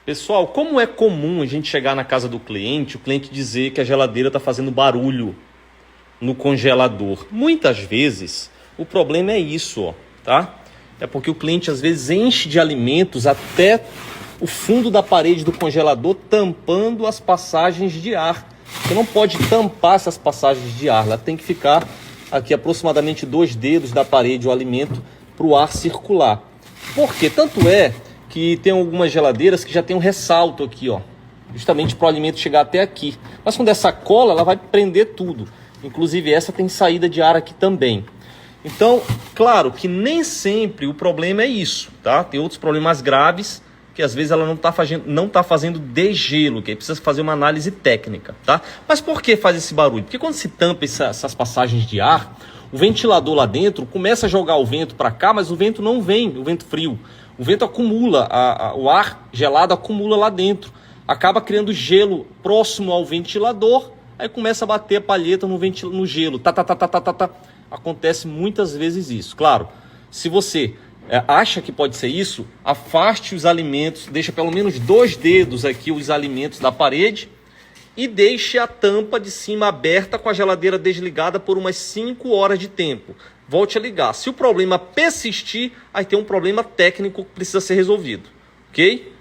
Pessoal, como é comum a gente chegar na casa do cliente, o cliente dizer que a geladeira está fazendo barulho no congelador. Muitas vezes o problema é isso, ó, tá? É porque o cliente às vezes enche de alimentos até o fundo da parede do congelador, tampando as passagens de ar. Você não pode tampar essas passagens de ar, ela tem que ficar aqui aproximadamente 2 dedos da parede o alimento para o ar circular. Por quê? Tanto é que tem algumas geladeiras que já tem um ressalto aqui, ó, justamente para o alimento chegar até aqui. Mas quando essa cola, ela vai prender tudo. Inclusive essa tem saída de ar aqui também. Então, claro que nem sempre o problema é isso, tá? Tem outros problemas graves que às vezes ela não tá fazendo degelo, que aí precisa fazer uma análise técnica, tá? Mas por que faz esse barulho? Porque quando se tampa essas passagens de ar, o ventilador lá dentro começa a jogar o vento para cá, mas o vento não vem, o vento frio. O vento acumula, o ar gelado acumula lá dentro. Acaba criando gelo próximo ao ventilador, aí começa a bater a palheta no gelo. Tá. Acontece muitas vezes isso. Claro, se você acha que pode ser isso, afaste os alimentos, deixa pelo menos 2 dedos aqui os alimentos da parede e deixe a tampa de cima aberta com a geladeira desligada por umas 5 horas de tempo. Volte a ligar. Se o problema persistir, aí tem um problema técnico que precisa ser resolvido. Ok?